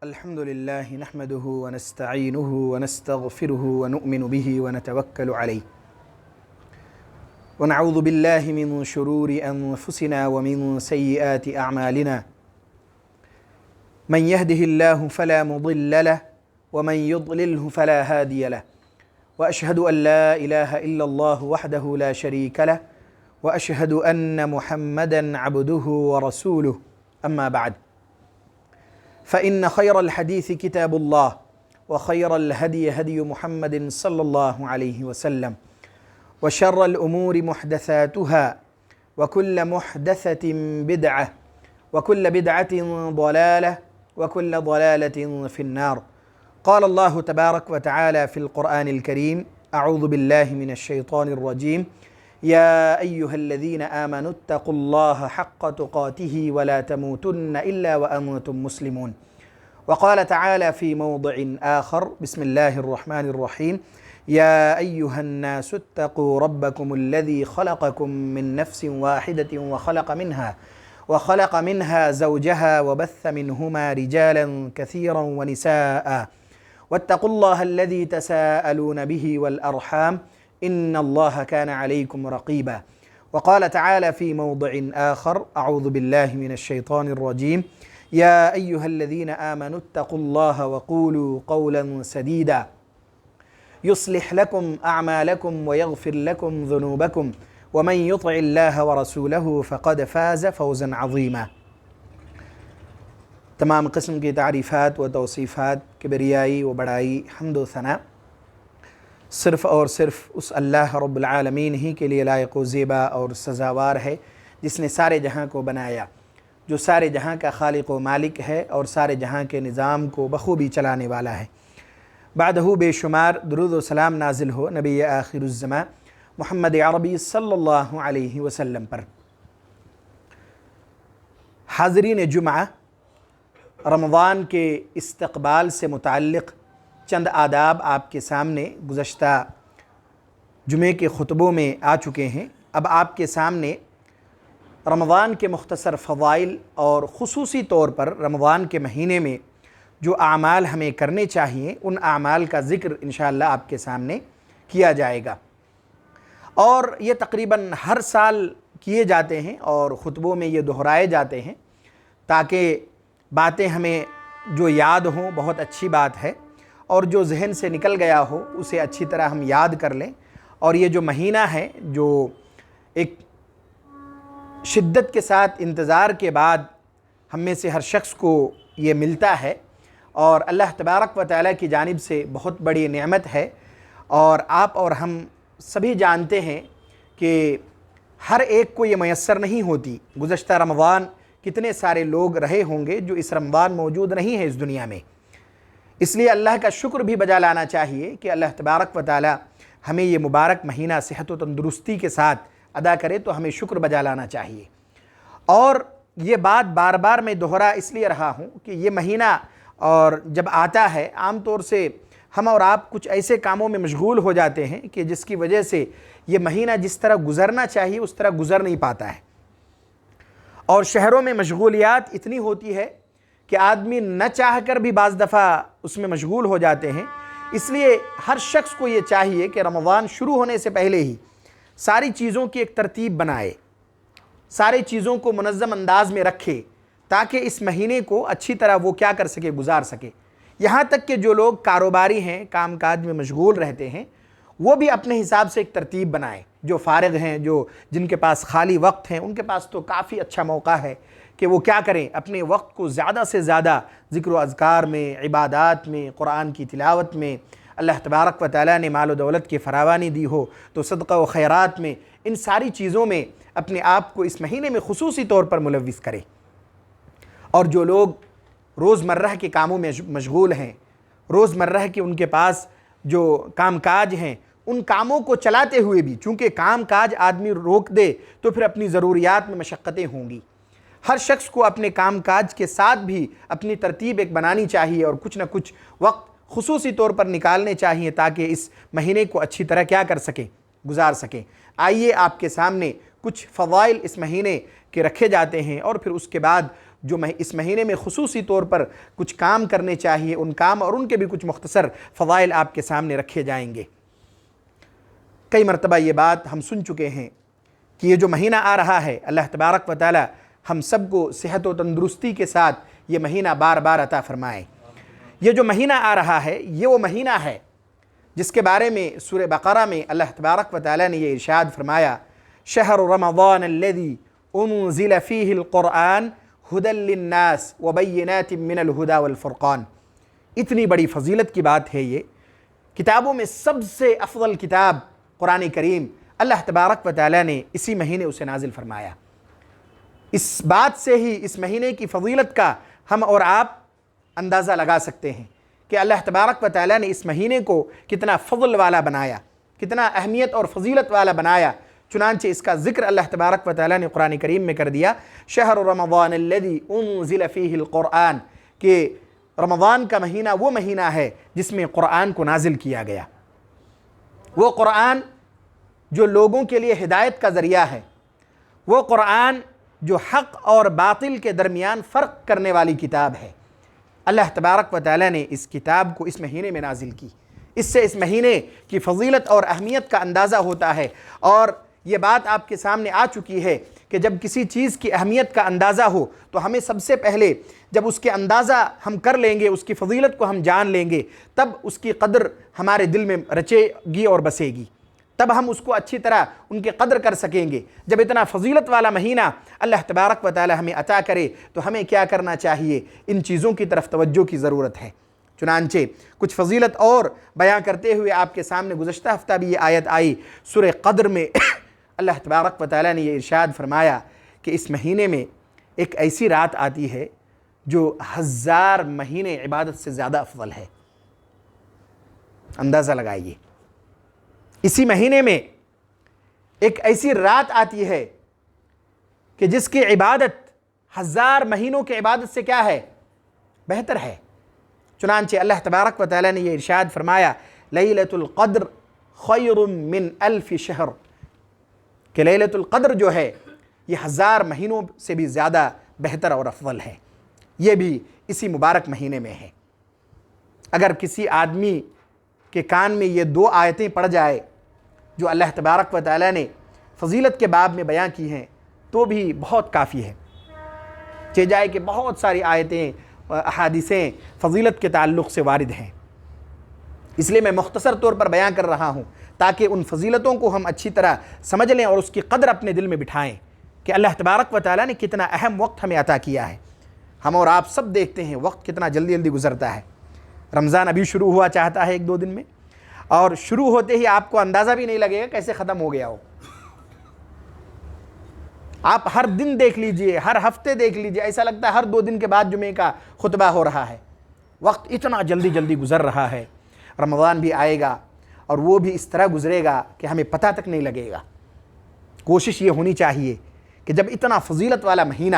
الحمد لله نحمده ونستعينه ونستغفره ونؤمن به ونتوكل عليه ونعوذ بالله من شرور أنفسنا ومن سيئات أعمالنا من يهده الله فلا مضل له ومن يضلله فلا هادي له وأشهد أن لا إله إلا الله وحده لا شريك له وأشهد أن محمدًا عبده ورسوله أما بعد فإن خير الحديث كتاب الله وخير الهدي هدي محمد صلى الله عليه وسلم وشر الأمور محدثاتها وكل محدثة بدعة وكل بدعة ضلالة وكل ضلالة في النار. قال الله تبارك وتعالى في القرآن الكريم: أعوذ بالله من الشيطان الرجيم. يا أيها الذين آمنوا اتقوا الله حق تقاته ولا تموتن إلا وأنتم مسلمون. وقال تعالى في موضع آخر: بسم الله الرحمن الرحيم. يا أيها الناس اتقوا ربكم الذي خلقكم من نفس واحدة وخلق منها زوجها وبث منهما رجالا كثيرا ونساء واتقوا الله الذي تساءلون به والأرحام إن الله كان عليكم رقيبا. وقال تعالى في موضع آخر: أعوذ بالله من الشيطان الرجيم. يا أيها الذين آمنوا اتقوا الله وقولوا قولا سديدا يصلح لكم أعمالكم ويغفر لكم ذنوبكم ومن يطع الله ورسوله فقد فاز فوزا عظيما. تمام قسم کی تعریفات و توصیفات، کبریائی و بڑائی، حمد و ثنا صرف اور صرف اس اللہ رب العالمین ہی کے لیے لائق و زیبا اور سزاوار ہے، جس نے سارے جہاں کو بنایا، جو سارے جہاں کا خالق و مالک ہے اور سارے جہاں کے نظام کو بخوبی چلانے والا ہے۔ بعدہ بے شمار درود و سلام نازل ہو نبی آخر الزمان محمد عربی صلی اللہ علیہ وسلم پر۔ حاضرین جمعہ، رمضان کے استقبال سے متعلق چند آداب آپ کے سامنے گزشتہ جمعے کے خطبوں میں آ چکے ہیں۔ اب آپ کے سامنے رمضان کے مختصر فضائل اور خصوصی طور پر رمضان کے مہینے میں جو اعمال ہمیں کرنے چاہیے، ان اعمال کا ذکر انشاءاللہ آپ کے سامنے کیا جائے گا، اور یہ تقریباً ہر سال کیے جاتے ہیں اور خطبوں میں یہ دہرائے جاتے ہیں تاکہ باتیں ہمیں جو یاد ہوں، بہت اچھی بات ہے، اور جو ذہن سے نکل گیا ہو اسے اچھی طرح ہم یاد کر لیں۔ اور یہ جو مہینہ ہے، جو ایک شدت کے ساتھ انتظار کے بعد ہم میں سے ہر شخص کو یہ ملتا ہے، اور اللہ تبارک و تعالیٰ کی جانب سے بہت بڑی نعمت ہے، اور آپ اور ہم سبھی جانتے ہیں کہ ہر ایک کو یہ میسر نہیں ہوتی۔ گزشتہ رمضان کتنے سارے لوگ رہے ہوں گے جو اس رمضان موجود نہیں ہے اس دنیا میں، اس لیے اللہ کا شکر بھی بجا لانا چاہیے کہ اللہ تبارک و تعالیٰ ہمیں یہ مبارک مہینہ صحت و تندرستی کے ساتھ ادا کرے، تو ہمیں شکر بجا لانا چاہیے۔ اور یہ بات بار بار میں دہرا اس لیے رہا ہوں کہ یہ مہینہ اور جب آتا ہے، عام طور سے ہم اور آپ کچھ ایسے کاموں میں مشغول ہو جاتے ہیں کہ جس کی وجہ سے یہ مہینہ جس طرح گزرنا چاہیے اس طرح گزر نہیں پاتا ہے، اور شہروں میں مشغولیات اتنی ہوتی ہے کہ آدمی نہ چاہ کر بھی بعض دفعہ اس میں مشغول ہو جاتے ہیں۔ اس لیے ہر شخص کو یہ چاہیے کہ رمضان شروع ہونے سے پہلے ہی ساری چیزوں کی ایک ترتیب بنائے، ساری چیزوں کو منظم انداز میں رکھے، تاکہ اس مہینے کو اچھی طرح وہ کیا کر سکے، گزار سکے۔ یہاں تک کہ جو لوگ کاروباری ہیں، کام کاج میں مشغول رہتے ہیں، وہ بھی اپنے حساب سے ایک ترتیب بنائیں۔ جو فارغ ہیں، جن کے پاس خالی وقت ہیں، ان کے پاس تو کافی اچھا موقع ہے کہ وہ کیا کریں، اپنے وقت کو زیادہ سے زیادہ ذکر و اذکار میں، عبادات میں، قرآن کی تلاوت میں، اللہ تبارک و تعالیٰ نے مال و دولت کی فراوانی دی ہو تو صدقہ و خیرات میں، ان ساری چیزوں میں اپنے آپ کو اس مہینے میں خصوصی طور پر ملوث کریں۔ اور جو لوگ روزمرہ کے کاموں میں مشغول ہیں، روزمرہ کے ان کے پاس جو کام کاج ہیں، ان کاموں کو چلاتے ہوئے بھی، چونکہ کام کاج آدمی روک دے تو پھر اپنی ضروریات میں مشقتیں ہوں گی۔ ہر شخص کو اپنے کام کاج کے ساتھ بھی اپنی ترتیب ایک بنانی چاہیے، اور کچھ نہ کچھ وقت خصوصی طور پر نکالنے چاہیے تاکہ اس مہینے کو اچھی طرح کیا کر سکیں، گزار سکیں۔ آئیے آپ کے سامنے کچھ فضائل اس مہینے کے رکھے جاتے ہیں، اور پھر اس کے بعد جو اس مہینے میں خصوصی طور پر کچھ کام کرنے چاہیے، ان کام اور ان کے بھی کچھ مختصر فضائل آپ کے سامنے رکھے جائیں گے۔ کئی مرتبہ یہ بات ہم سن چکے ہیں کہ یہ جو مہینہ آ رہا ہے، اللہ تبارک و تعالی ہم سب کو صحت و تندرستی کے ساتھ یہ مہینہ بار بار عطا فرمائے۔ یہ جو مہینہ آ رہا ہے یہ وہ مہینہ ہے جس کے بارے میں سورہ بقرہ میں اللہ تبارک و تعالی نے یہ ارشاد فرمایا، شہر رمضان الذی انزل فیہ القرآن ھدی للناس وبینات من الھدی والفرقان۔ اتنی بڑی فضیلت کی بات ہے یہ، کتابوں میں سب سے افضل کتاب قرآن کریم، اللہ تبارک و تعالی نے اسی مہینے اسے نازل فرمایا۔ اس بات سے ہی اس مہینے کی فضیلت کا ہم اور آپ اندازہ لگا سکتے ہیں کہ اللہ تبارک و تعالی نے اس مہینے کو کتنا فضل والا بنایا، کتنا اہمیت اور فضیلت والا بنایا۔ چنانچہ اس کا ذکر اللہ تبارک و تعالی نے قرآن کریم میں کر دیا، شہر رمضان الذی انزل فیہ القرآن، کہ رمضان کا مہینہ وہ مہینہ ہے جس میں قرآن کو نازل کیا گیا۔ وہ قرآن جو لوگوں کے لیے ہدایت کا ذریعہ ہے، وہ قرآن جو حق اور باطل کے درمیان فرق کرنے والی کتاب ہے۔ اللہ تبارک و تعالی نے اس کتاب کو اس مہینے میں نازل کی۔ اس سے اس مہینے کی فضیلت اور اہمیت کا اندازہ ہوتا ہے، اور یہ بات آپ کے سامنے آ چکی ہے کہ جب کسی چیز کی اہمیت کا اندازہ ہو تو ہمیں سب سے پہلے جب اس کے اندازہ ہم کر لیں گے، اس کی فضیلت کو ہم جان لیں گے، تب اس کی قدر ہمارے دل میں رچے گی اور بسے گی، تب ہم اس کو اچھی طرح ان کی قدر کر سکیں گے۔ جب اتنا فضیلت والا مہینہ اللہ تبارک و تعالی ہمیں عطا کرے تو ہمیں کیا کرنا چاہیے؟ ان چیزوں کی طرف توجہ کی ضرورت ہے۔ چنانچہ کچھ فضیلت اور بیان کرتے ہوئے آپ کے سامنے گزشتہ ہفتہ بھی یہ آیت آئی، سورہ قدر میں اللہ تبارک و تعالی نے یہ ارشاد فرمایا کہ اس مہینے میں ایک ایسی رات آتی ہے جو 1000 مہینے عبادت سے زیادہ افضل ہے۔ اندازہ لگائیے، اسی مہینے میں ایک ایسی رات آتی ہے کہ جس کی عبادت 1000 مہینوں کی عبادت سے کیا ہے؟ بہتر ہے۔ چنانچہ اللہ تبارک و تعالی نے یہ ارشاد فرمایا، لیلۃ القدر خیر من 1000 شہر، کہ لیلۃ القدر جو ہے یہ 1000 مہینوں سے بھی زیادہ بہتر اور افضل ہے۔ یہ بھی اسی مبارک مہینے میں ہے۔ اگر کسی آدمی کے کان میں یہ 2 آیتیں پڑ جائے جو اللہ تبارک و تعالی نے فضیلت کے باب میں بیان کی ہیں تو بھی بہت کافی ہے۔ چہ جائے کہ بہت ساری آیتیں احادیثیں فضیلت کے تعلق سے وارد ہیں، اس لیے میں مختصر طور پر بیان کر رہا ہوں تاکہ ان فضیلتوں کو ہم اچھی طرح سمجھ لیں اور اس کی قدر اپنے دل میں بٹھائیں کہ اللہ تبارک و تعالی نے کتنا اہم وقت ہمیں عطا کیا ہے۔ ہم اور آپ سب دیکھتے ہیں وقت کتنا جلدی جلدی گزرتا ہے۔ رمضان ابھی شروع ہوا چاہتا ہے 1-2 دن میں، اور شروع ہوتے ہی آپ کو اندازہ بھی نہیں لگے گا کیسے ختم ہو گیا ہو۔ آپ ہر دن دیکھ لیجئے، ہر ہفتے دیکھ لیجئے، ایسا لگتا ہے ہر 2 دن کے بعد جمعے کا خطبہ ہو رہا ہے۔ وقت اتنا جلدی جلدی گزر رہا ہے۔ رمضان بھی آئے گا اور وہ بھی اس طرح گزرے گا کہ ہمیں پتہ تک نہیں لگے گا۔ کوشش یہ ہونی چاہیے کہ جب اتنا فضیلت والا مہینہ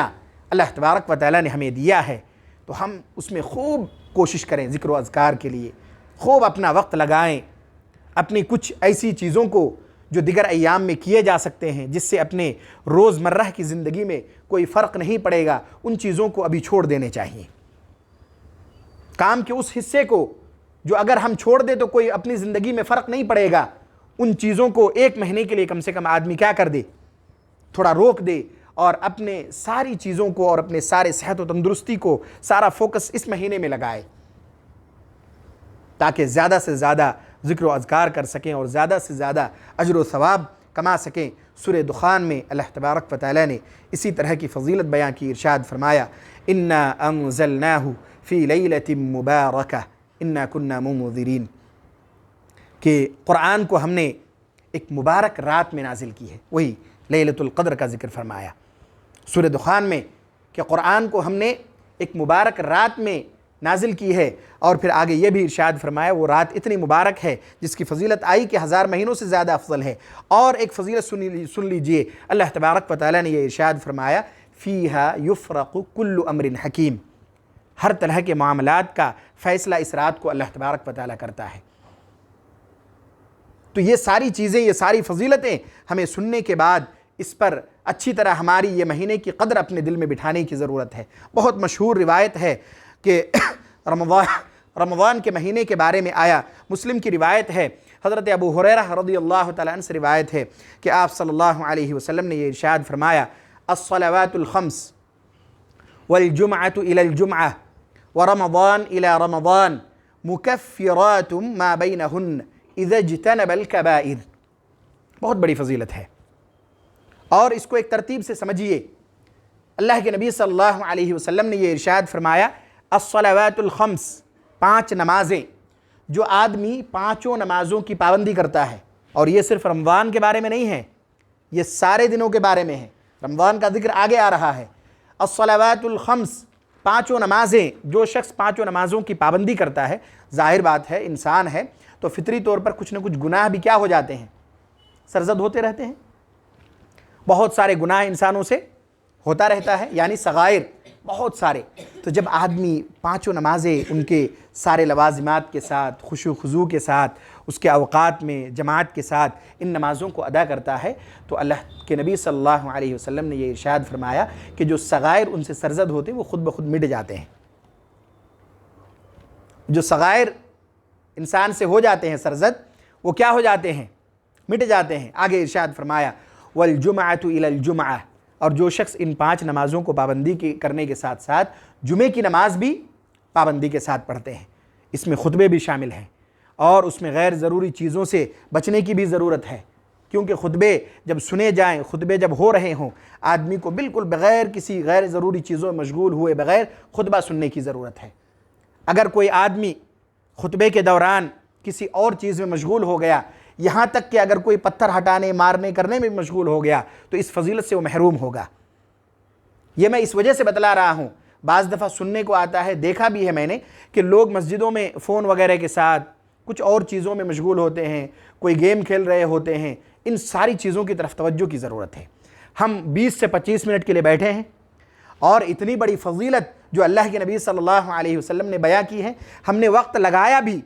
اللہ تبارک و تعالی نے ہمیں دیا ہے تو ہم اس میں خوب کوشش کریں ذکر و اذکار کے لیے، خوب اپنا وقت لگائیں، اپنی کچھ ایسی چیزوں کو جو دیگر ایام میں کیے جا سکتے ہیں جس سے اپنے روزمرہ کی زندگی میں کوئی فرق نہیں پڑے گا، ان چیزوں کو ابھی چھوڑ دینے چاہیے۔ کام کے اس حصے کو جو اگر ہم چھوڑ دیں تو کوئی اپنی زندگی میں فرق نہیں پڑے گا، ان چیزوں کو 1 مہینے کے لیے کم سے کم آدمی کیا کر دے؟ تھوڑا روک دے، اور اپنے ساری چیزوں کو اور اپنے سارے صحت و تندرستی کو سارا فوکس اس مہینے میں لگائے تاکہ زیادہ سے زیادہ ذکر و اذکار کر سکیں اور زیادہ سے زیادہ اجر و ثواب کما سکیں۔ سورہ دخان میں اللہ تبارک و تعالی نے اسی طرح کی فضیلت بیان کی، ارشاد فرمایا، انا انزلناہ فی لیلۃ مبارکہ انا کنا منذرین، کہ قرآن کو ہم نے ایک مبارک رات میں نازل کی ہے۔ وہی لیلۃ القدر کا ذکر فرمایا سورہ دخان میں کہ قرآن کو ہم نے ایک مبارک رات میں نازل کی ہے، اور پھر آگے یہ بھی ارشاد فرمایا وہ رات اتنی مبارک ہے جس کی فضیلت آئی کہ 1000 مہینوں سے زیادہ افضل ہے۔ اور ایک فضیلت سن لیجئے، اللہ تبارک و تعالی نے یہ ارشاد فرمایا، فیہا یفرق کل امر حکیم، ہر طرح کے معاملات کا فیصلہ اس رات کو اللہ تبارک و تعالی کرتا ہے۔ تو یہ ساری چیزیں، یہ ساری فضیلتیں ہمیں سننے کے بعد اس پر اچھی طرح ہماری یہ مہینے کی قدر اپنے دل میں بٹھانے کی ضرورت ہے۔ بہت مشہور روایت ہے کہ رمضان کے مہینے کے بارے میں آیا، مسلم کی روایت ہے، حضرت ابو ہریرہ رضی اللہ تعالیٰ عنہ سے روایت ہے کہ آپ صلی اللہ علیہ وسلم نے یہ ارشاد فرمایا، الصلوات الخمس والجمعة إلى الجمعة ورمضان إلى رمضان مكفرات ما بينهن إذا اجتنب الكبائر۔ بہت بڑی فضیلت ہے، اور اس کو ایک ترتیب سے سمجھیے۔ اللہ کے نبی صلی اللہ علیہ وسلم نے یہ ارشاد فرمایا، الصلوات الخمس، 5 نمازیں، جو آدمی 5 نمازوں کی پابندی کرتا ہے، اور یہ صرف رمضان کے بارے میں نہیں ہے، یہ سارے دنوں کے بارے میں ہے، رمضان کا ذکر آگے آ رہا ہے۔ الصلوات الخمس، 5 نمازیں، جو شخص 5 نمازوں کی پابندی کرتا ہے، ظاہر بات ہے انسان ہے تو فطری طور پر کچھ نہ کچھ گناہ بھی کیا ہو جاتے ہیں، سرزد ہوتے رہتے ہیں، بہت سارے گناہ انسانوں سے ہوتا رہتا ہے، یعنی صغائر بہت سارے۔ تو جب آدمی 5 نمازیں ان کے سارے لوازمات کے ساتھ، خشوع و خضوع کے ساتھ، اس کے اوقات میں جماعت کے ساتھ ان نمازوں کو ادا کرتا ہے، تو اللہ کے نبی صلی اللہ علیہ وسلم نے یہ ارشاد فرمایا کہ جو صغائر ان سے سرزد ہوتے ہیں وہ خود بخود مٹ جاتے ہیں۔ جو صغائر انسان سے ہو جاتے ہیں سرزد، وہ کیا ہو جاتے ہیں، مٹ جاتے ہیں۔ آگے ارشاد فرمایا، والجمعة إلى الجمعة، اور جو شخص ان 5 نمازوں کو پابندی کرنے کے ساتھ ساتھ جمعے کی نماز بھی پابندی کے ساتھ پڑھتے ہیں، اس میں خطبے بھی شامل ہیں، اور اس میں غیر ضروری چیزوں سے بچنے کی بھی ضرورت ہے، کیونکہ خطبے جب سنے جائیں، خطبے جب ہو رہے ہوں، آدمی کو بالکل بغیر کسی غیر ضروری چیزوں میں مشغول ہوئے بغیر خطبہ سننے کی ضرورت ہے۔ اگر کوئی آدمی خطبے کے دوران کسی اور چیز میں مشغول ہو گیا، یہاں تک کہ اگر کوئی پتھر ہٹانے، مارنے، کرنے میں مشغول ہو گیا، تو اس فضیلت سے وہ محروم ہوگا۔ یہ میں اس وجہ سے بتلا رہا ہوں، بعض دفعہ سننے کو آتا ہے، دیکھا بھی ہے میں نے، کہ لوگ مسجدوں میں فون وغیرہ کے ساتھ کچھ اور چیزوں میں مشغول ہوتے ہیں، کوئی گیم کھیل رہے ہوتے ہیں۔ ان ساری چیزوں کی طرف توجہ کی ضرورت ہے۔ ہم 20 سے 25 منٹ کے لیے بیٹھے ہیں، اور اتنی بڑی فضیلت جو اللہ کے نبی صلی اللہ علیہ وسلم نے بیان کی ہے، ہم نے وقت لگایا بھی،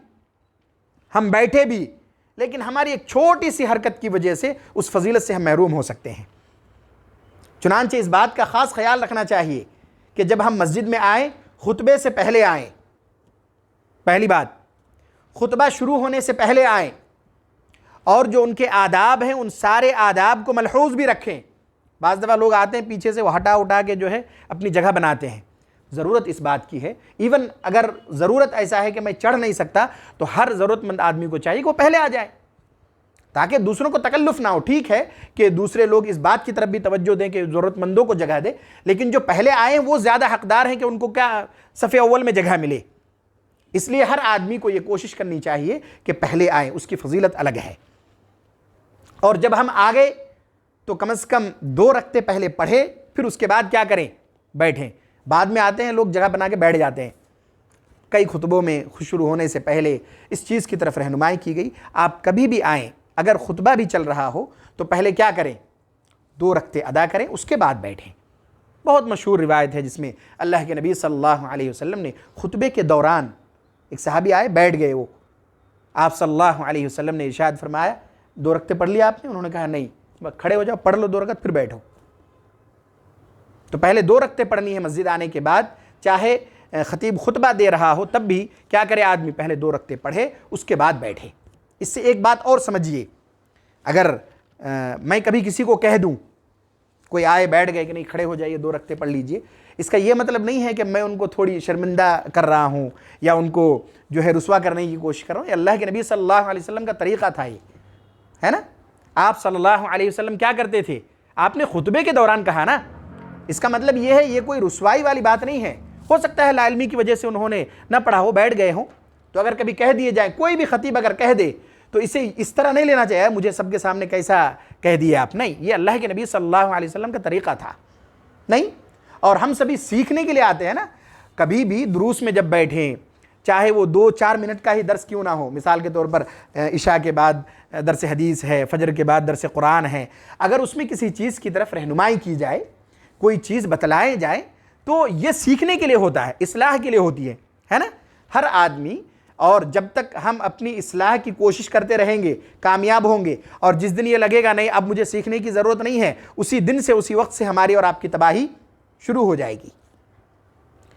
ہم بیٹھے بھی، لیکن ہماری ایک چھوٹی سی حرکت کی وجہ سے اس فضیلت سے ہم محروم ہو سکتے ہیں۔ چنانچہ اس بات کا خاص خیال رکھنا چاہیے کہ جب ہم مسجد میں آئیں، خطبے سے پہلے آئیں۔ پہلی بات، خطبہ شروع ہونے سے پہلے آئیں، اور جو ان کے آداب ہیں ان سارے آداب کو ملحوظ بھی رکھیں۔ بعض دفعہ لوگ آتے ہیں پیچھے سے وہ ہٹا اٹھا کے جو ہے اپنی جگہ بناتے ہیں۔ ضرورت اس بات کی ہے، ایون اگر ضرورت ایسا ہے کہ میں چڑھ نہیں سکتا، تو ہر ضرورت مند آدمی کو چاہیے کہ وہ پہلے آ جائے، تاکہ دوسروں کو تکلف نہ ہو۔ ٹھیک ہے کہ دوسرے لوگ اس بات کی طرف بھی توجہ دیں کہ ضرورت مندوں کو جگہ دے، لیکن جو پہلے آئے ہیں وہ زیادہ حقدار ہیں کہ ان کو کیا صف اول میں جگہ ملے۔ اس لیے ہر آدمی کو یہ کوشش کرنی چاہیے کہ پہلے آئیں، اس کی فضیلت الگ ہے۔ اور جب ہم آ گئے تو کم از کم 2 رکعتیں پہلے پڑھے، پھر اس کے بعد کیا کریں، بیٹھیں۔ بعد میں آتے ہیں لوگ جگہ بنا کے بیٹھ جاتے ہیں۔ کئی خطبوں میں شروع ہونے سے پہلے اس چیز کی طرف رہنمائی کی گئی، آپ کبھی بھی آئیں، اگر خطبہ بھی چل رہا ہو تو پہلے کیا کریں، 2 رکعتیں ادا کریں، اس کے بعد بیٹھیں۔ بہت مشہور روایت ہے جس میں اللہ کے نبی صلی اللہ علیہ وسلم نے خطبے کے دوران، ایک صحابی آئے، بیٹھ گئے، وہ آپ صلی اللہ علیہ وسلم نے ارشاد فرمایا، 2 رکعتیں پڑھ لیا آپ نے؟ انہوں نے کہا نہیں۔ کھڑے ہو جاؤ، پڑھ لو 2 رکعت، پھر بیٹھو۔ تو پہلے 2 رکعتیں پڑھنی ہے مسجد آنے کے بعد، چاہے خطیب خطبہ دے رہا ہو تب بھی کیا کرے آدمی، پہلے 2 رکعتیں پڑھے، اس کے بعد بیٹھے۔ اس سے ایک بات اور سمجھیے، اگر میں کبھی کسی کو کہہ دوں، کوئی آئے بیٹھ گئے کہ نہیں کھڑے ہو جائیے 2 رکعتیں پڑھ لیجئے، اس کا یہ مطلب نہیں ہے کہ میں ان کو تھوڑی شرمندہ کر رہا ہوں یا ان کو جو ہے رسوا کرنے کی کوشش کر رہا ہوں۔ یہ اللہ کے نبی صلی اللہ علیہ وسلم کا طریقہ تھا، یہ ہے نا۔ آپ صلی اللہ علیہ وسلم کیا کرتے تھے، آپ نے خطبے کے دوران کہا نا، اس کا مطلب یہ ہے، یہ کوئی رسوائی والی بات نہیں ہے۔ ہو سکتا ہے لا علمی کی وجہ سے انہوں نے نہ پڑھا ہو، بیٹھ گئے ہوں، تو اگر کبھی کہہ دیے جائیں، کوئی بھی خطیب اگر کہہ دے تو اسے اس طرح نہیں لینا چاہیے مجھے سب کے سامنے کیسا کہہ دیا آپ، نہیں، یہ اللہ کے نبی صلی اللہ علیہ وسلم کا طریقہ تھا، نہیں۔ اور ہم سبھی سیکھنے کے لیے آتے ہیں نا، کبھی بھی دروس میں جب بیٹھیں، چاہے وہ 2-4 منٹ کا ہی درس کیوں نہ ہو، مثال کے طور پر عشاء کے بعد درس حدیث ہے، فجر کے بعد درس قرآن ہے، اگر اس میں کسی چیز کی طرف رہنمائی کی جائے، کوئی چیز بتلائے جائے، تو یہ سیکھنے کے لیے ہوتا ہے، اصلاح کے لیے ہوتی ہے نا۔ ہر آدمی اور جب تک ہم اپنی اصلاح کی کوشش کرتے رہیں گے کامیاب ہوں گے، اور جس دن یہ لگے گا نہیں اب مجھے سیکھنے کی ضرورت نہیں ہے، اسی دن سے اسی وقت سے ہماری اور آپ کی تباہی شروع ہو جائے گی۔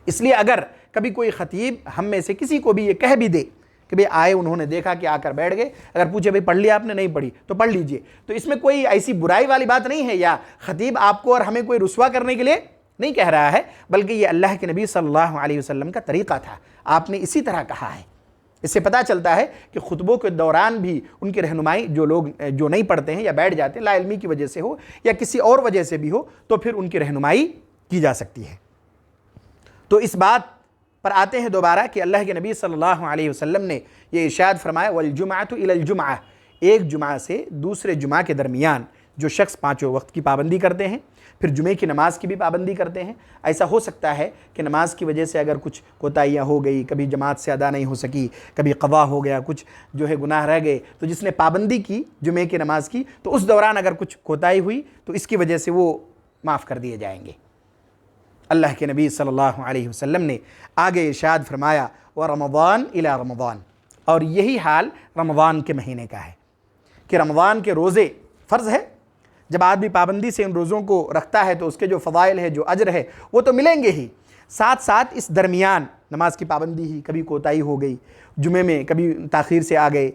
اس لیے اگر کبھی کوئی خطیب ہم میں سے کسی کو بھی یہ کہہ بھی دے کہ بھئی آئے، انہوں نے دیکھا کہ آ کر بیٹھ گئے، اگر پوچھے بھئی پڑھ لیا آپ نے؟ نہیں پڑھی تو پڑھ لیجئے، تو اس میں کوئی ایسی برائی والی بات نہیں ہے، یا خطیب آپ کو اور ہمیں کوئی رسوا کرنے کے لیے نہیں کہہ رہا ہے، بلکہ یہ اللہ کے نبی صلی اللہ علیہ وسلم کا طریقہ تھا، آپ نے اسی طرح کہا ہے۔ اس سے پتہ چلتا ہے کہ خطبوں کے دوران بھی ان کی رہنمائی جو لوگ جو نہیں پڑھتے ہیں یا بیٹھ جاتے ہیں، لا علمی کی وجہ سے ہو یا کسی اور وجہ سے بھی ہو، تو پھر ان کی رہنمائی کی جا سکتی ہے۔ تو اس بات پر آتے ہیں دوبارہ کہ اللہ کے نبی صلی اللہ علیہ وسلم نے یہ ارشاد فرمایا وَالْجُمْعَةُ إِلَى الْجُمْعَةِ، ایک جمعہ سے دوسرے جمعہ کے درمیان جو شخص پانچوں وقت کی پابندی کرتے ہیں، پھر جمعے کی نماز کی بھی پابندی کرتے ہیں۔ ایسا ہو سکتا ہے کہ نماز کی وجہ سے اگر کچھ کوتاہیاں ہو گئی، کبھی جماعت سے ادا نہیں ہو سکی، کبھی قضا ہو گیا، کچھ جو ہے گناہ رہ گئے، تو جس نے پابندی کی جمعے کی نماز کی تو اس دوران اگر کچھ کوتاہی ہوئی تو اس کی وجہ سے وہ معاف کر دیے جائیں گے۔ اللہ کے نبی صلی اللہ علیہ وسلم نے آگے ارشاد فرمایا وَرَمَضَانَ إِلَى رَمَضَانَ، اور یہی حال رمضان کے مہینے کا ہے کہ رمضان کے روزے فرض ہے، جب آدمی پابندی سے ان روزوں کو رکھتا ہے تو اس کے جو فضائل ہے، جو اجر ہے، وہ تو ملیں گے ہی، ساتھ ساتھ اس درمیان نماز کی پابندی ہی، کبھی کوتاہی ہو گئی، جمعے میں کبھی تاخیر سے آ گئے،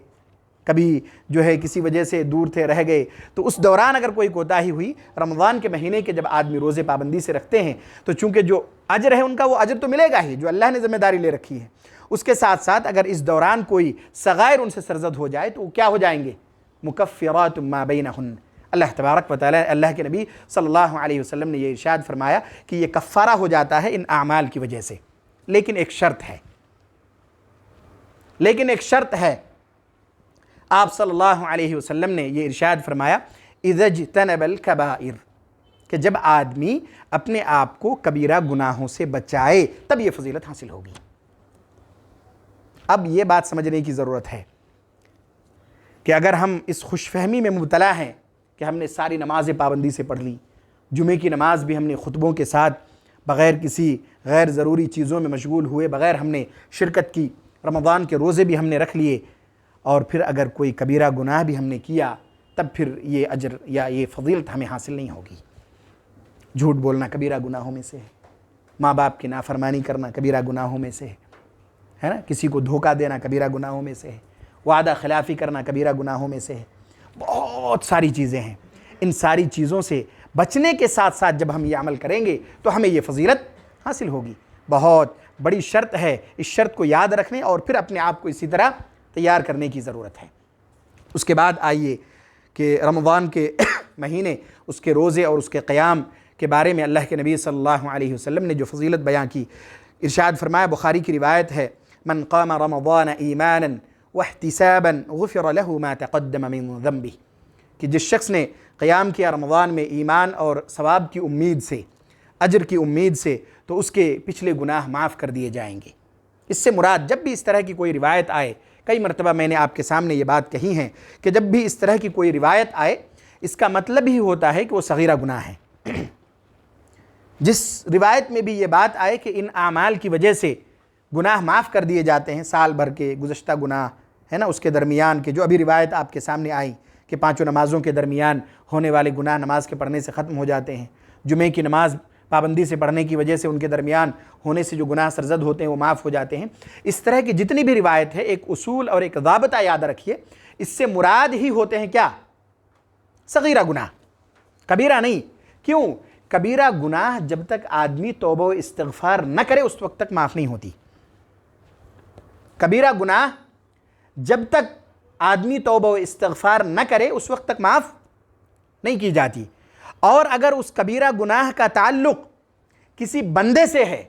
کبھی جو ہے کسی وجہ سے دور تھے رہ گئے، تو اس دوران اگر کوئی کوتاہی ہوئی، رمضان کے مہینے کے جب آدمی روزے پابندی سے رکھتے ہیں تو چونکہ جو اجر ہے ان کا وہ اجر تو ملے گا ہی جو اللہ نے ذمہ داری لے رکھی ہے، اس کے ساتھ ساتھ اگر اس دوران کوئی صغائر ان سے سرزد ہو جائے تو وہ کیا ہو جائیں گے؟ مکفرات ما بینہن۔ اللہ تبارک و تعالیٰ، اللہ کے نبی صلی اللہ علیہ وسلم نے یہ ارشاد فرمایا کہ یہ کفارہ ہو جاتا ہے ان اعمال کی وجہ سے، لیکن ایک شرط ہے، آپ صلی اللہ علیہ وسلم نے یہ ارشاد فرمایا اذا اجتنب الکبائر، کہ جب آدمی اپنے آپ کو کبیرہ گناہوں سے بچائے تب یہ فضیلت حاصل ہوگی۔ اب یہ بات سمجھنے کی ضرورت ہے کہ اگر ہم اس خوش فہمی میں مبتلا ہیں کہ ہم نے ساری نمازیں پابندی سے پڑھ لی، جمعے کی نماز بھی ہم نے خطبوں کے ساتھ بغیر کسی غیر ضروری چیزوں میں مشغول ہوئے بغیر ہم نے شرکت کی، رمضان کے روزے بھی ہم نے رکھ لیے، اور پھر اگر کوئی کبیرہ گناہ بھی ہم نے کیا تب پھر یہ اجر یا یہ فضیلت ہمیں حاصل نہیں ہوگی۔ جھوٹ بولنا کبیرہ گناہوں میں سے ہے، ماں باپ کی نافرمانی کرنا کبیرہ گناہوں میں سے ہے نا، کسی کو دھوکہ دینا کبیرہ گناہوں میں سے ہے، وعدہ خلافی کرنا کبیرہ گناہوں میں سے ہے، بہت ساری چیزیں ہیں۔ ان ساری چیزوں سے بچنے کے ساتھ ساتھ جب ہم یہ عمل کریں گے تو ہمیں یہ فضیلت حاصل ہوگی۔ بہت بڑی شرط ہے، اس شرط کو یاد رکھنے اور پھر اپنے آپ کو اسی طرح تیار کرنے کی ضرورت ہے۔ اس کے بعد آئیے کہ رمضان کے مہینے، اس کے روزے اور اس کے قیام کے بارے میں اللہ کے نبی صلی اللہ علیہ وسلم نے جو فضیلت بیان کی، ارشاد فرمایا، بخاری کی روایت ہے، من قام رمضان ایمانا واحتسابا غفر له ما تقدم من ذنبه، کہ جس شخص نے قیام کیا رمضان میں ایمان اور ثواب کی امید سے، اجر کی امید سے، تو اس کے پچھلے گناہ معاف کر دیے جائیں گے۔ اس سے مراد جب بھی اس طرح کی کوئی روایت آئے، کئی مرتبہ میں نے آپ کے سامنے یہ بات کہی ہے کہ جب بھی اس طرح کی کوئی روایت آئے اس کا مطلب ہی ہوتا ہے کہ وہ صغیرہ گناہ ہے۔ جس روایت میں بھی یہ بات آئے کہ ان اعمال کی وجہ سے گناہ معاف کر دیے جاتے ہیں، سال بھر کے گزشتہ گناہ ہے نا، اس کے درمیان کے جو ابھی روایت آپ کے سامنے آئی کہ پانچوں نمازوں کے درمیان ہونے والے گناہ نماز کے پڑھنے سے ختم ہو جاتے ہیں، جمعے کی نماز پابندی سے پڑھنے کی وجہ سے ان کے درمیان ہونے سے جو گناہ سرزد ہوتے ہیں وہ معاف ہو جاتے ہیں۔ اس طرح کی جتنی بھی روایت ہے، ایک اصول اور ایک ضابطہ یاد رکھیے، اس سے مراد ہی ہوتے ہیں کیا؟ صغیرہ گناہ، کبیرہ نہیں۔ کیوں؟ کبیرہ گناہ جب تک آدمی توبہ و استغفار نہ کرے اس وقت تک معاف نہیں ہوتی۔ کبیرہ گناہ جب تک آدمی توبہ و استغفار نہ کرے اس وقت تک معاف نہیں کی جاتی، اور اگر اس کبیرہ گناہ کا تعلق کسی بندے سے ہے،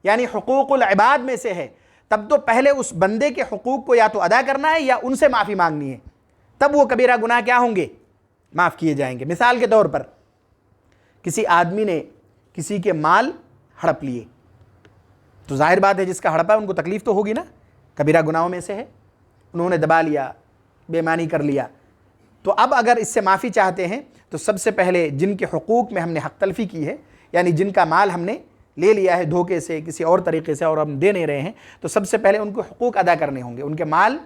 یعنی حقوق العباد میں سے ہے، تب تو پہلے اس بندے کے حقوق کو یا تو ادا کرنا ہے یا ان سے معافی مانگنی ہے، تب وہ کبیرہ گناہ کیا ہوں گے؟ معاف کیے جائیں گے۔ مثال کے طور پر کسی آدمی نے کسی کے مال ہڑپ لیے، تو ظاہر بات ہے جس کا ہڑپا ان کو تکلیف تو ہوگی نا، کبیرہ گناہوں میں سے ہے، انہوں نے دبا لیا، بے ایمانی کر لیا، تو اب اگر اس سے معافی چاہتے ہیں تو سب سے پہلے جن کے حقوق میں ہم نے حق تلفی کی ہے، یعنی جن کا مال ہم نے لے لیا ہے دھوکے سے کسی اور طریقے سے اور ہم دے نہیں رہے ہیں، تو سب سے پہلے ان کو حقوق ادا کرنے ہوں گے، ان کے مال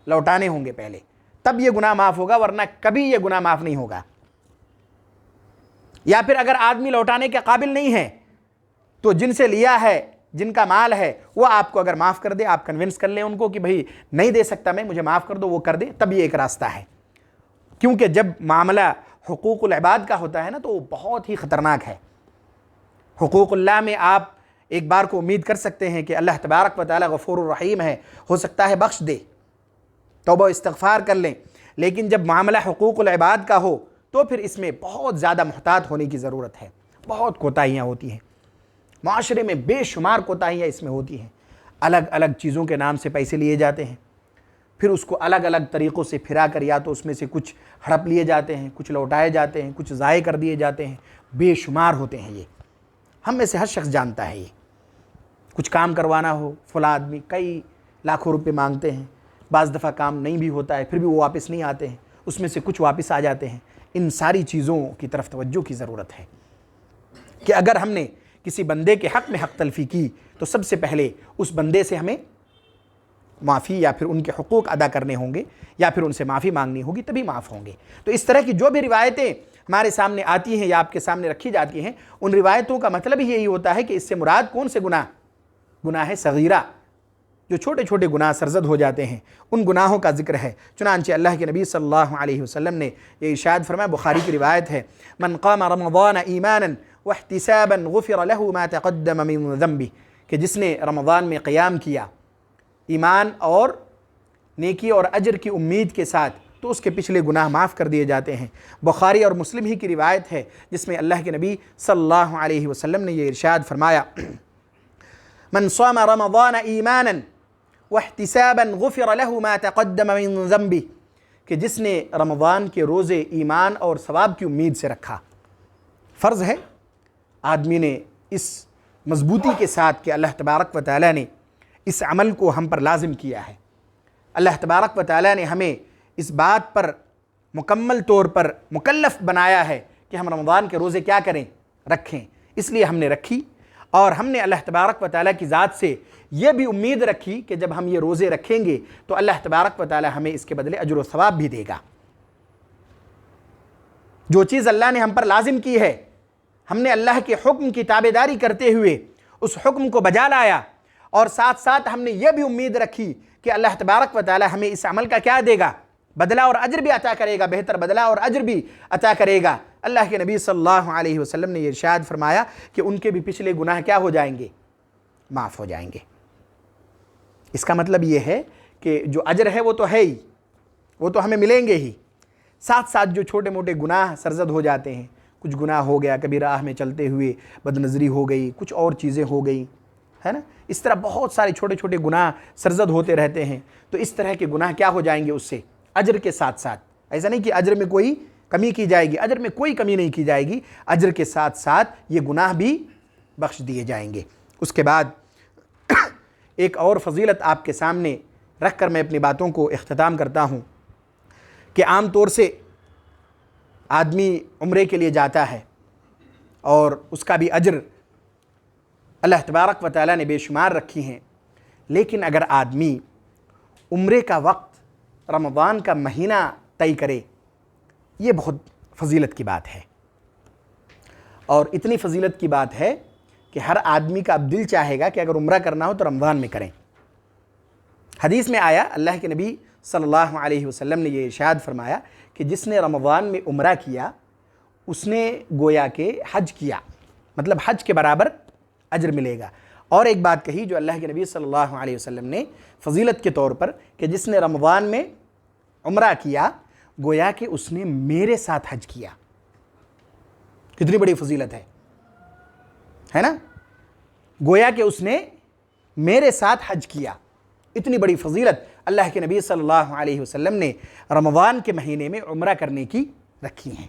لوٹانے ہوں گے پہلے، تب یہ گناہ معاف ہوگا، ورنہ کبھی یہ گناہ معاف نہیں ہوگا۔ یا پھر اگر آدمی لوٹانے کے قابل نہیں ہے تو جن سے لیا ہے، جن کا مال ہے، وہ آپ کو اگر معاف کر دے، آپ کنونس کر لیں ان کو کہ بھائی نہیں دے سکتا میں، مجھے معاف کر دو، وہ کر دے، تب یہ ایک راستہ ہے۔ کیونکہ جب معاملہ حقوق العباد کا ہوتا ہے نا تو وہ بہت ہی خطرناک ہے۔ حقوق اللہ میں آپ ایک بار کو امید کر سکتے ہیں کہ اللہ تبارک و تعالی غفور الرحیم ہے، ہو سکتا ہے بخش دے، توبہ و استغفار کر لیں، لیکن جب معاملہ حقوق العباد کا ہو تو پھر اس میں بہت زیادہ محتاط ہونے کی ضرورت ہے۔ بہت کوتاہیاں ہوتی ہیں معاشرے میں، بے شمار کوتاہیاں اس میں ہوتی ہیں۔ الگ الگ چیزوں کے نام سے پیسے لیے جاتے ہیں، پھر اس کو الگ الگ طریقوں سے پھرا کر یا تو اس میں سے کچھ ہڑپ لیے جاتے ہیں، کچھ لوٹائے جاتے ہیں، کچھ ضائع کر دیے جاتے ہیں، بے شمار ہوتے ہیں۔ یہ ہم میں سے ہر شخص جانتا ہے۔ یہ کچھ کام کروانا ہو، فلاں آدمی کئی لاکھوں روپے مانگتے ہیں، بعض دفعہ کام نہیں بھی ہوتا ہے، پھر بھی وہ واپس نہیں آتے ہیں، اس میں سے کچھ واپس آ جاتے ہیں۔ ان ساری چیزوں کی طرف توجہ کی ضرورت ہے کہ اگر ہم نے کسی بندے کے حق میں حق تلفی کی تو سب سے پہلے اس بندے سے ہمیں معافی یا پھر ان کے حقوق ادا کرنے ہوں گے، یا پھر ان سے معافی مانگنی ہوگی، تبھی معاف ہوں گے۔ تو اس طرح کی جو بھی روایتیں ہمارے سامنے آتی ہیں یا آپ کے سامنے رکھی جاتی ہیں، ان روایتوں کا مطلب ہی یہی ہوتا ہے کہ اس سے مراد کون سے گناہ صغیرہ، جو چھوٹے چھوٹے گناہ سرزد ہو جاتے ہیں، ان گناہوں کا ذکر ہے۔ چنانچہ اللہ کے نبی صلی اللہ علیہ وسلم نے یہ ارشاد فرمایا، بخاری کی روایت ہے، من قام رمضان ایمانا واحتسابا غفر له ما تقدم من ذنبه، کہ جس نے رمضان میں قیام کیا ایمان اور نیکی اور اجر کی امید کے ساتھ تو اس کے پچھلے گناہ معاف کر دیے جاتے ہیں۔ بخاری اور مسلم ہی کی روایت ہے جس میں اللہ کے نبی صلی اللہ علیہ وسلم نے یہ ارشاد فرمایا، من صام رمضان ایمانا واحتسابا غفر له ما تقدم من ذنبه، کہ جس نے رمضان کے روزے ایمان اور ثواب کی امید سے رکھا۔ فرض ہے آدمی نے اس مضبوطی کے ساتھ کہ اللہ تبارک و تعالیٰ نے اس عمل کو ہم پر لازم کیا ہے، اللہ تبارک و تعالیٰ نے ہمیں اس بات پر مکمل طور پر مکلف بنایا ہے کہ ہم رمضان کے روزے کیا کریں، رکھیں، اس لیے ہم نے رکھی، اور ہم نے اللہ تبارک و تعالیٰ کی ذات سے یہ بھی امید رکھی کہ جب ہم یہ روزے رکھیں گے تو اللہ تبارک و تعالیٰ ہمیں اس کے بدلے اجر و ثواب بھی دے گا۔ جو چیز اللہ نے ہم پر لازم کی ہے، ہم نے اللہ کے حکم کی تابعداری کرتے ہوئے اس حکم کو بجا لایا، اور ساتھ ساتھ ہم نے یہ بھی امید رکھی کہ اللہ تبارک و تعالیٰ ہمیں اس عمل کا کیا دے گا، بدلہ اور اجر بھی عطا کرے گا، بہتر بدلہ اور اجر بھی عطا کرے گا۔ اللہ کے نبی صلی اللہ علیہ وسلم نے یہ ارشاد فرمایا کہ ان کے بھی پچھلے گناہ کیا ہو جائیں گے، معاف ہو جائیں گے۔ اس کا مطلب یہ ہے کہ جو اجر ہے وہ تو ہے ہی، وہ تو ہمیں ملیں گے ہی، ساتھ ساتھ جو چھوٹے موٹے گناہ سرزد ہو جاتے ہیں، کچھ گناہ ہو گیا، کبھی راہ میں چلتے ہوئے بد نظری ہو گئی، کچھ اور چیزیں ہو گئی، ہے نا، اس طرح بہت سارے چھوٹے چھوٹے گناہ سرزد ہوتے رہتے ہیں، تو اس طرح کے گناہ کیا ہو جائیں گے اس سے، اجر کے ساتھ ساتھ۔ ایسا نہیں کہ اجر میں کوئی کمی کی جائے گی، اجر میں کوئی کمی نہیں کی جائے گی، اجر کے ساتھ ساتھ یہ گناہ بھی بخش دیے جائیں گے۔ اس کے بعد ایک اور فضیلت آپ کے سامنے رکھ کر میں اپنی باتوں کو اختتام کرتا ہوں کہ عام طور سے آدمی عمرے کے لیے جاتا ہے اور اس کا بھی اجر اللہ تبارک و تعالیٰ نے بے شمار رکھی ہیں، لیکن اگر آدمی عمرے کا وقت رمضان کا مہینہ طے کرے، یہ بہت فضیلت کی بات ہے، اور اتنی فضیلت کی بات ہے کہ ہر آدمی کا اب دل چاہے گا کہ اگر عمرہ کرنا ہو تو رمضان میں کریں۔ حدیث میں آیا، اللہ کے نبی صلی اللہ علیہ وسلم نے یہ ارشاد فرمایا کہ جس نے رمضان میں عمرہ کیا اس نے گویا کہ حج کیا، مطلب حج کے برابر اجر ملے گا۔ اور ایک بات کہی جو اللہ کے نبی صلی اللہ علیہ وسلم نے فضیلت کے طور پر کہ جس نے رمضان میں عمرہ کیا گویا کہ اس نے میرے ساتھ حج کیا۔ کتنی بڑی فضیلت ہے نا، گویا کہ اس نے میرے ساتھ حج کیا، اتنی بڑی فضیلت اللہ کے نبی صلی اللہ علیہ وسلم نے رمضان کے مہینے میں عمرہ کرنے کی رکھی ہیں۔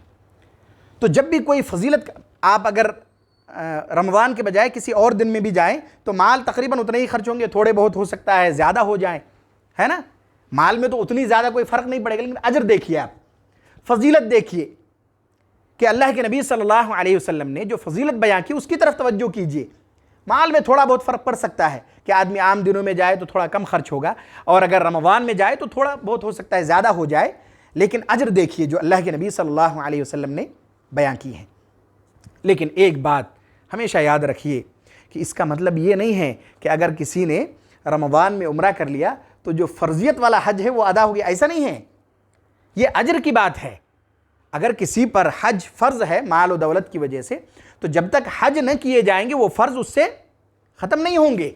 تو جب بھی کوئی فضیلت آپ اگر رمضان کے بجائے کسی اور دن میں بھی جائیں تو مال تقریباً اتنے ہی خرچ ہوں گے، تھوڑے بہت ہو سکتا ہے زیادہ ہو جائیں، ہے نا، مال میں تو اتنی زیادہ کوئی فرق نہیں پڑے گا، لیکن اجر دیکھیے، آپ فضیلت دیکھیے کہ اللہ کے نبی صلی اللہ علیہ وسلم نے جو فضیلت بیان کی اس کی طرف توجہ کیجئے۔ مال میں تھوڑا بہت فرق پڑ سکتا ہے کہ آدمی عام دنوں میں جائے تو تھوڑا کم خرچ ہوگا، اور اگر رمضان میں جائے تو تھوڑا بہت ہو سکتا ہے زیادہ ہو جائے، لیکن اجر دیکھیے جو اللہ کے نبی صلی اللہ علیہ وسلم نے بیان کی ہے۔ لیکن ایک بات ہمیشہ یاد رکھیے کہ اس کا مطلب یہ نہیں ہے کہ اگر کسی نے رمضان میں عمرہ کر لیا تو جو فرضیت والا حج ہے وہ ادا ہو گیا، ایسا نہیں ہے۔ یہ اجر کی بات ہے۔ اگر کسی پر حج فرض ہے مال و دولت کی وجہ سے، تو جب تک حج نہ کیے جائیں گے وہ فرض اس سے ختم نہیں ہوں گے۔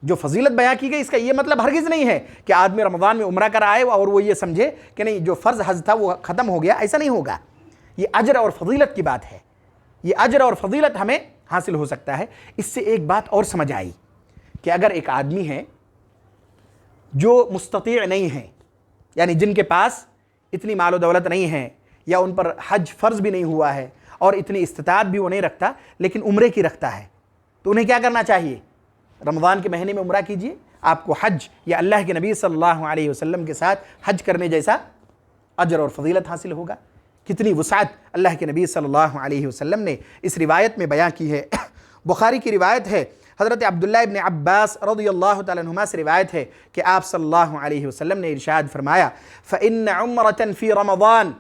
جو فضیلت بیان کی گئی اس کا یہ مطلب ہرگز نہیں ہے کہ آدمی رمضان میں عمرہ کر آئے اور وہ یہ سمجھے کہ نہیں جو فرض حج تھا وہ ختم ہو گیا، ایسا نہیں ہوگا۔ یہ اجر اور فضیلت کی بات ہے۔ یہ اجر اور فضیلت ہمیں حاصل ہو سکتا ہے۔ اس سے ایک بات اور سمجھ آئی کہ اگر ایک آدمی ہے جو مستطیع نہیں ہے، یعنی جن کے پاس اتنی مال و دولت نہیں ہے، یا ان پر حج فرض بھی نہیں ہوا ہے اور اتنی استطاعت بھی وہ نہیں رکھتا لیکن عمرے کی رکھتا ہے، تو انہیں کیا کرنا چاہیے؟ رمضان کے مہینے میں عمرہ کیجئے، آپ کو حج یا اللہ کے نبی صلی اللہ علیہ وسلم کے ساتھ حج کرنے جیسا اجر اور فضیلت حاصل ہوگا۔ کتنی وسعت اللہ کے نبی صلی اللہ علیہ وسلم نے اس روایت میں بیان کی ہے۔ بخاری کی روایت ہے، حضرت عبداللہ ابن عباس رضی اللہ تعالیٰ عنہما سے روایت ہے کہ آپ صلی اللہ علیہ وسلم نے ارشاد فرمایا فَإِنَّ عُمْرَةً فِي رمضان،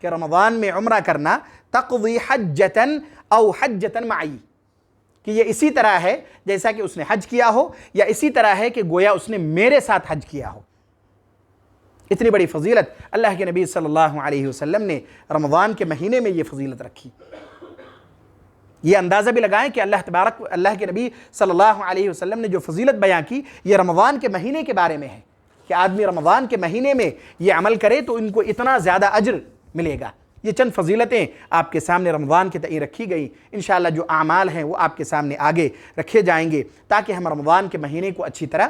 کہ رمضان میں عمرہ کرنا تقضی حجتاً او حجتاً معی، کہ یہ اسی طرح ہے جیسا کہ اس نے حج کیا ہو، یا اسی طرح ہے کہ گویا اس نے میرے ساتھ حج کیا ہو۔ اتنی بڑی فضیلت اللہ کے نبی صلی اللہ علیہ وسلم نے رمضان کے مہینے میں یہ فضیلت رکھی۔ یہ اندازہ بھی لگائیں کہ اللہ کے نبی صلی اللہ علیہ وسلم نے جو فضیلت بیان کی یہ رمضان کے مہینے کے بارے میں ہے، کہ آدمی رمضان کے مہینے میں یہ عمل کرے تو ان کو اتنا زیادہ اجر ملے گا۔ یہ چند فضیلتیں آپ کے سامنے رمضان کے تئیں رکھی گئی۔ انشاءاللہ جو اعمال ہیں وہ آپ کے سامنے آگے رکھے جائیں گے تاکہ ہم رمضان کے مہینے کو اچھی طرح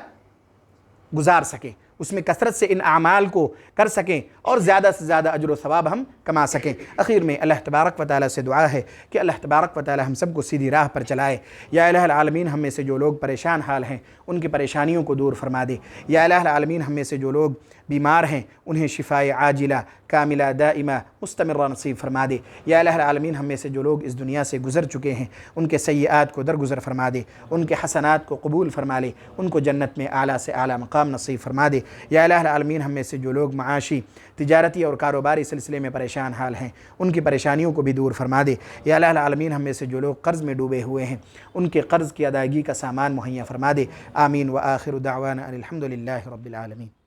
گزار سکیں، اس میں کثرت سے ان اعمال کو کر سکیں اور زیادہ سے زیادہ اجر و ثواب ہم کما سکیں۔ اخیر میں اللہ تبارک و تعالیٰ سے دعا ہے کہ اللہ تبارک و تعالیٰ ہم سب کو سیدھی راہ پر چلائے۔ یا الہ العالمین ہم میں سے جو لوگ پریشان حال ہیں ان کی پریشانیوں کو دور فرما دے۔ یا الہ العالمین ہم میں سے جو لوگ بیمار ہیں انہیں شفائے عاجلہ کاملہ دائمہ مستمرہ نصیب فرما دے۔ یا الہ العالمین ہم میں سے جو لوگ اس دنیا سے گزر چکے ہیں ان کے سیئات کو درگزر فرما دے، ان کے حسنات کو قبول فرما لے، ان کو جنت میں اعلیٰ سے اعلیٰ مقام نصیب فرما دے۔ یا الہ العالمین ہم میں سے جو لوگ معاشی، تجارتی اور کاروباری سلسلے میں پریشان حال ہیں ان کی پریشانیوں کو بھی دور فرما دے۔ یا الہ العالمین ہم میں سے جو لوگ قرض میں ڈوبے ہوئے ہیں ان کے قرض کی ادائیگی کا سامان مہیا فرما دے۔ آمین۔ وآخر دعوانا ان الحمد للہ رب العالمین۔